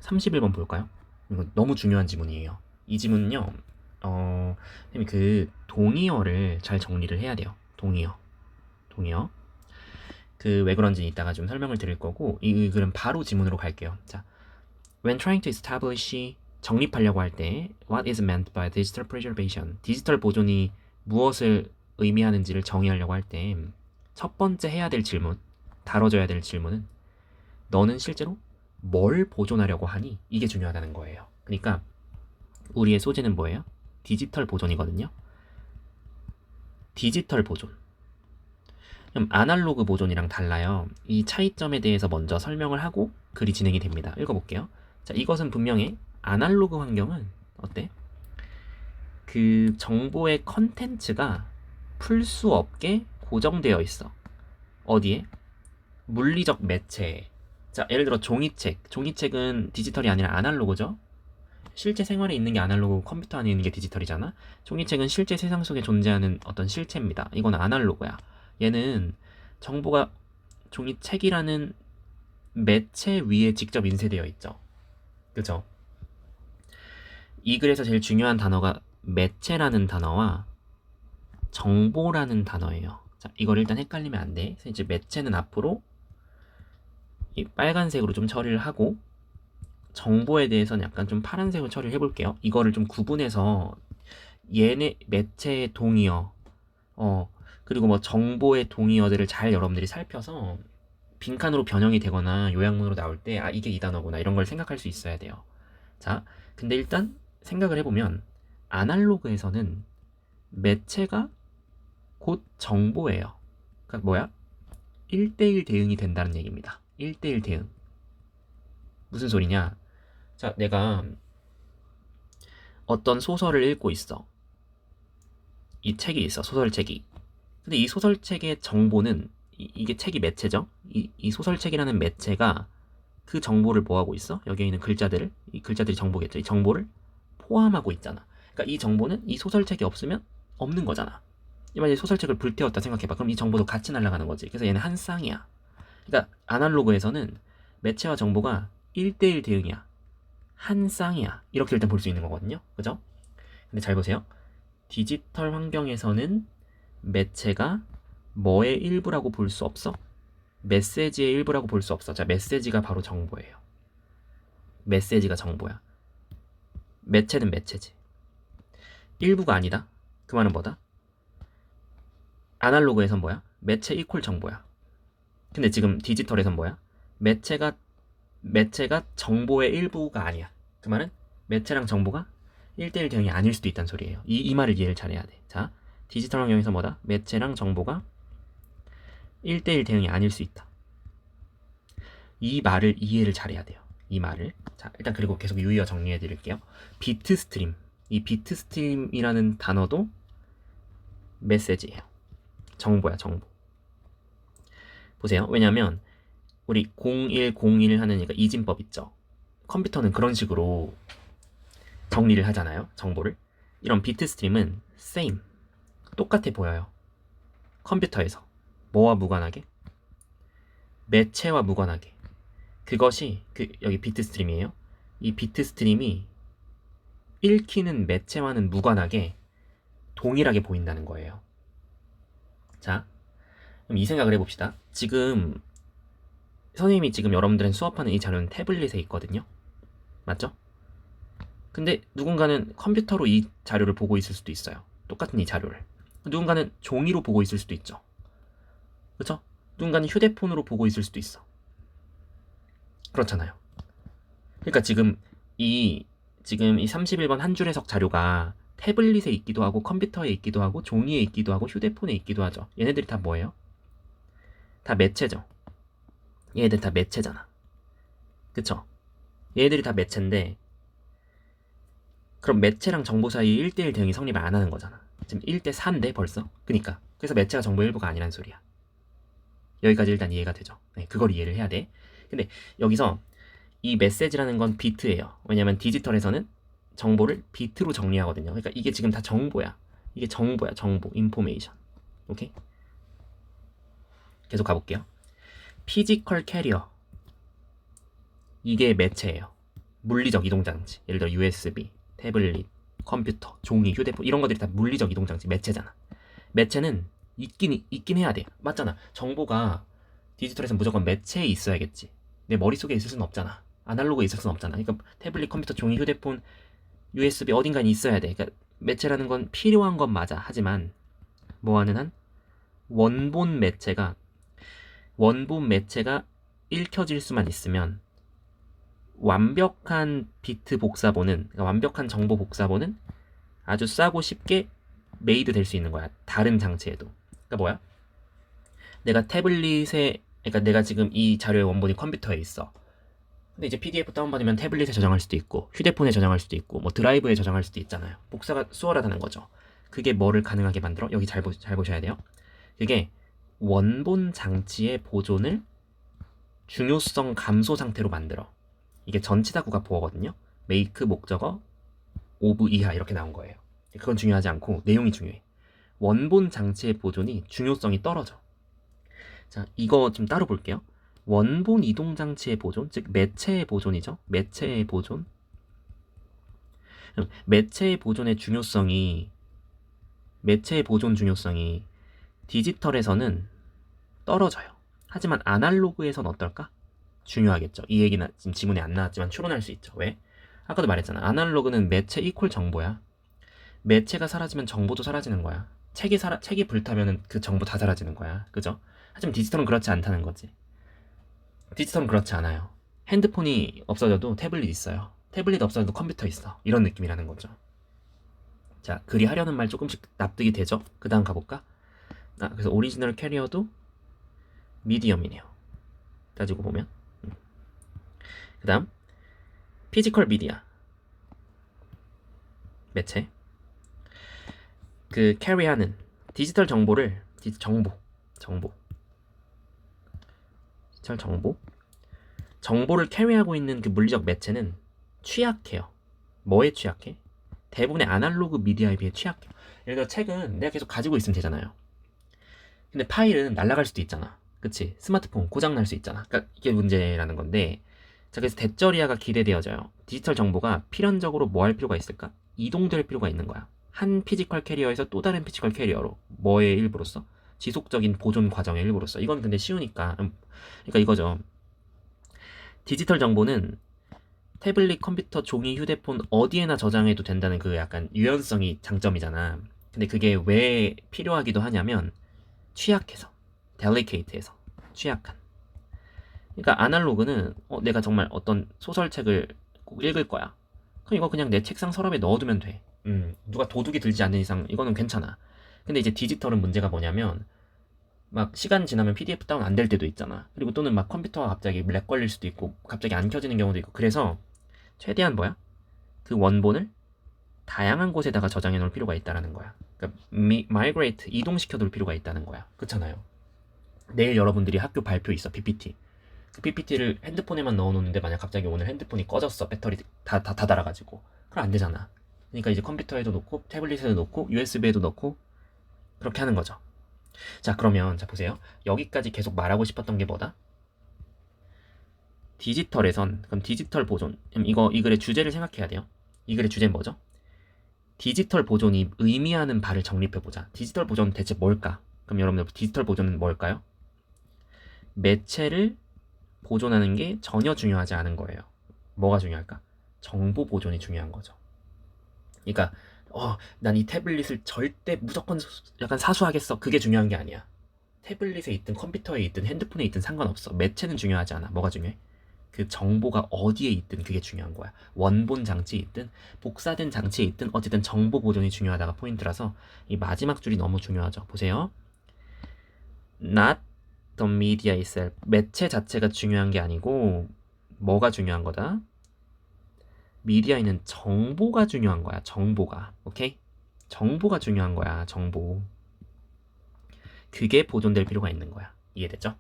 31번 볼까요? 이거 너무 중요한 지문이에요. 이 지문은요, 선생님이 그 동의어를 잘 정리를 해야 돼요. 동의어. 그 왜 그런지 이따가 좀 설명을 드릴 거고, 이 글은 바로 지문으로 갈게요. 자, when trying to establish, 정립하려고 할 때, what is meant by digital preservation? 디지털 보존이 무엇을 의미하는지를 정의하려고 할 때, 첫 번째 해야 될 질문, 다뤄져야 될 질문은, 너는 실제로 뭘 보존하려고 하니? 이게 중요하다는 거예요. 그러니까 우리의 소재는 뭐예요? 디지털 보존이거든요. 디지털 보존. 그럼 아날로그 보존이랑 달라요. 이 차이점에 대해서 먼저 설명을 하고 글이 진행이 됩니다. 읽어볼게요. 자, 이것은 분명히 아날로그 환경은 어때? 그 정보의 컨텐츠가 풀 수 없게 고정되어 있어. 어디에? 물리적 매체에. 자, 예를 들어 종이책은 디지털이 아니라 아날로그죠? 실제 생활에 있는 게 아날로그고 컴퓨터 안에 있는 게 디지털이잖아? 종이책은 실제 세상 속에 존재하는 어떤 실체입니다. 이건 아날로그야. 얘는 정보가 종이책이라는 매체 위에 직접 인쇄되어 있죠. 그죠? 이 글에서 제일 중요한 단어가 매체라는 단어와 정보라는 단어예요. 자, 이걸 일단 헷갈리면 안 돼. 그래서 이제 매체는 앞으로 이 빨간색으로 좀 처리를 하고 정보에 대해서는 약간 좀 파란색으로 처리를 해볼게요. 이거를 좀 구분해서 얘네 매체의 동의어, 그리고 뭐 정보의 동의어들을 잘 여러분들이 살펴서 빈칸으로 변형이 되거나 요약문으로 나올 때, 아, 이게 이 단어구나, 이런 걸 생각할 수 있어야 돼요. 자, 근데 일단 생각을 해보면, 아날로그에서는 매체가 곧 정보예요. 그러니까 뭐야? 1대1 대응이 된다는 얘기입니다. 1대1 대응. 무슨 소리냐? 자, 내가 어떤 소설을 읽고 있어. 이 책이 있어, 소설책이. 근데 이 소설책의 정보는, 이게 책이 매체죠? 이 소설책이라는 매체가 그 정보를 뭐하고 있어? 여기에 있는 글자들을, 이 글자들이 정보겠죠? 이 정보를 포함하고 있잖아. 그러니까 이 정보는 이 소설책이 없으면 없는 거잖아. 만약에 소설책을 불태웠다 생각해봐. 그럼 이 정보도 같이 날아가는 거지. 그래서 얘는 한 쌍이야. 그러니까 아날로그에서는 매체와 정보가 1대1 대응이야. 한 쌍이야. 이렇게 일단 볼 수 있는 거거든요. 그죠? 근데 잘 보세요. 디지털 환경에서는 매체가 뭐의 일부라고 볼 수 없어? 메시지의 일부라고 볼 수 없어. 자, 메시지가 바로 정보예요. 메시지가 정보야. 매체는 매체지. 일부가 아니다. 그 말은 뭐다? 아날로그에선 뭐야? 매체 이퀄 정보야. 근데 지금 디지털에선 뭐야? 매체가 정보의 일부가 아니야. 그 말은 매체랑 정보가 1대1 대응이 아닐 수도 있다는 소리예요. 이 말을 이해를 잘해야 돼. 자, 디지털 환경에서 뭐다? 매체랑 정보가 1대1 대응이 아닐 수 있다. 이 말을 이해를 잘해야 돼요. 이 말을. 자, 일단 그리고 계속 유의어 정리해 드릴게요. 비트 스트림. 이 비트 스트림이라는 단어도 메시지예요. 정보야, 정보. 보세요. 왜냐면 우리 0101 하는 이진법 있죠. 컴퓨터는 그런 식으로 정리를 하잖아요. 정보를. 이런 비트 스트림은 same. 똑같아 보여요. 컴퓨터에서. 뭐와 무관하게? 매체와 무관하게. 그것이 여기 비트 스트림이에요. 이 비트 스트림이 읽히는 매체와는 무관하게 동일하게 보인다는 거예요. 자, 그럼 이 생각을 해봅시다. 지금 선생님이 지금 여러분들은 수업하는 이 자료는 태블릿에 있거든요. 맞죠? 근데 누군가는 컴퓨터로 이 자료를 보고 있을 수도 있어요. 똑같은 이 자료를. 누군가는 종이로 보고 있을 수도 있죠. 그렇죠? 누군가는 휴대폰으로 보고 있을 수도 있어. 그렇잖아요. 그러니까 지금 이 31번 한 줄 해석 자료가 태블릿에 있기도 하고 컴퓨터에 있기도 하고 종이에 있기도 하고 휴대폰에 있기도 하죠. 얘네들이 다 뭐예요? 다 매체죠. 얘네들 다 매체잖아. 그쵸? 얘네들이 다 매체인데 그럼 매체랑 정보 사이 1대1 대응이 성립을 안 하는 거잖아. 지금 1대4인데 벌써? 그니까. 그래서 매체가 정보의 일부가 아니란 소리야. 여기까지 일단 이해가 되죠. 네, 그걸 이해를 해야 돼. 근데 여기서 이 메시지라는 건 비트예요. 왜냐면 디지털에서는 정보를 비트로 정리하거든요. 그러니까 이게 지금 다 정보야. 이게 정보야, 정보, 인포메이션. 오케이? 계속 가볼게요. 피지컬 캐리어. 이게 매체예요. 물리적 이동장치. 예를 들어 USB, 태블릿, 컴퓨터, 종이, 휴대폰 이런 것들이 다 물리적 이동장치, 매체잖아. 매체는 있긴 해야 돼. 맞잖아. 정보가 디지털에서는 무조건 매체에 있어야겠지. 내 머릿속에 있을 수는 없잖아. 아날로그에 있을 수는 없잖아. 그러니까 태블릿, 컴퓨터, 종이, 휴대폰, USB 어딘가에 있어야 돼. 그러니까 매체라는 건 필요한 건 맞아. 하지만 뭐하는 한 원본 매체가 읽혀질 수만 있으면 완벽한 비트 복사본은, 그러니까 완벽한 정보 복사본은 아주 싸고 쉽게 메이드 될 수 있는 거야. 다른 장치에도. 그러니까 뭐야? 내가 태블릿에, 그러니까 내가 지금 이 자료의 원본이 컴퓨터에 있어. 근데 이제 PDF 다운받으면 태블릿에 저장할 수도 있고, 휴대폰에 저장할 수도 있고, 뭐 드라이브에 저장할 수도 있잖아요. 복사가 수월하다는 거죠. 그게 뭐를 가능하게 만들어? 여기 잘 보셔야 돼요. 그게 원본 장치의 보존을 중요성 감소 상태로 만들어. 이게 전치사구가 보어거든요. make 목적어 of 이하 이렇게 나온 거예요. 그건 중요하지 않고 내용이 중요해. 원본 장치의 보존이 중요성이 떨어져. 자, 이거 좀 따로 볼게요. 원본 이동 장치의 보존, 즉 매체의 보존이죠. 매체의 보존. 매체의 보존 중요성이 디지털에서는 떨어져요. 하지만 아날로그에선 어떨까? 중요하겠죠. 이 얘기는 지금 지문에 안 나왔지만 추론할 수 있죠. 왜? 아까도 말했잖아. 아날로그는 매체 이퀄 정보야. 매체가 사라지면 정보도 사라지는 거야. 책이 불타면 그 정보 다 사라지는 거야. 그죠? 하지만 디지털은 그렇지 않다는 거지. 디지털은 그렇지 않아요. 핸드폰이 없어져도 태블릿 있어요. 태블릿 없어져도 컴퓨터 있어. 이런 느낌이라는 거죠. 자, 그리 하려는 말 조금씩 납득이 되죠? 그 다음 가볼까? 그래서 오리지널 캐리어도 미디엄이네요. 따지고 보면. 그 다음 피지컬 미디어 매체. 그 캐리하는 디지털 정보를 정보를 캐리하고 있는 그 물리적 매체는 취약해요. 뭐에 취약해? 대부분의 아날로그 미디어에 비해 취약해요. 예를 들어 책은 내가 계속 가지고 있으면 되잖아요. 근데 파일은 날아갈 수도 있잖아. 그치? 스마트폰 고장날 수 있잖아. 그러니까 이게 문제라는 건데, 자, 그래서 대저리아가 기대되어져요. 디지털 정보가 필연적으로 뭐 할 필요가 있을까? 이동될 필요가 있는 거야. 한 피지컬 캐리어에서 또 다른 피지컬 캐리어로. 뭐의 일부로서? 지속적인 보존 과정의 일부로서. 이건 근데 쉬우니까. 그러니까 이거죠. 디지털 정보는 태블릿, 컴퓨터, 종이, 휴대폰 어디에나 저장해도 된다는 그 약간 유연성이 장점이잖아. 근데 그게 왜 필요하기도 하냐면 취약해서, delicate해서 취약한. 그러니까 아날로그는 내가 정말 어떤 소설책을 꼭 읽을 거야. 그럼 이거 그냥 내 책상 서랍에 넣어두면 돼. 누가 도둑이 들지 않는 이상 이거는 괜찮아. 근데 이제 디지털은 문제가 뭐냐면 막 시간 지나면 PDF 다운 안 될 때도 있잖아. 그리고 또는 막 컴퓨터가 갑자기 렉 걸릴 수도 있고 갑자기 안 켜지는 경우도 있고. 그래서 최대한 그 원본을 다양한 곳에다가 저장해 놓을 필요가 있다는 거야. 그러니까 migrate 이동시켜 둘 필요가 있다는 거야. 그렇잖아요. 내일 여러분들이 학교 발표 있어. PPT. 그 PPT를 핸드폰에만 넣어놓는데 만약 갑자기 오늘 핸드폰이 꺼졌어. 배터리 다 닳아가지고. 그럼 안 되잖아. 그러니까 이제 컴퓨터에도 놓고 태블릿에도 놓고 USB에도 넣고 그렇게 하는 거죠. 자, 그러면 자 보세요. 여기까지 계속 말하고 싶었던 게 뭐다? 디지털에선 그럼 디지털 보존. 이 글의 주제를 생각해야 돼요. 이 글의 주제는 뭐죠? 디지털 보존이 의미하는 바를 정립해보자. 디지털 보존은 대체 뭘까? 그럼 여러분들 디지털 보존은 뭘까요? 매체를 보존하는 게 전혀 중요하지 않은 거예요. 뭐가 중요할까? 정보 보존이 중요한 거죠. 그러니까 난 이 태블릿을 절대 무조건 약간 사수하겠어. 그게 중요한 게 아니야. 태블릿에 있든 컴퓨터에 있든 핸드폰에 있든 상관없어. 매체는 중요하지 않아. 뭐가 중요해? 그 정보가 어디에 있든 그게 중요한 거야. 원본 장치에 있든 복사된 장치에 있든 어쨌든 정보 보존이 중요하다가 포인트라서 이 마지막 줄이 너무 중요하죠. 보세요. Not the media itself. 매체 자체가 중요한 게 아니고 뭐가 중요한 거다? 미디어에 있는 정보가 중요한 거야. 정보가. 오케이? 정보가 중요한 거야. 정보. 그게 보존될 필요가 있는 거야. 이해됐죠?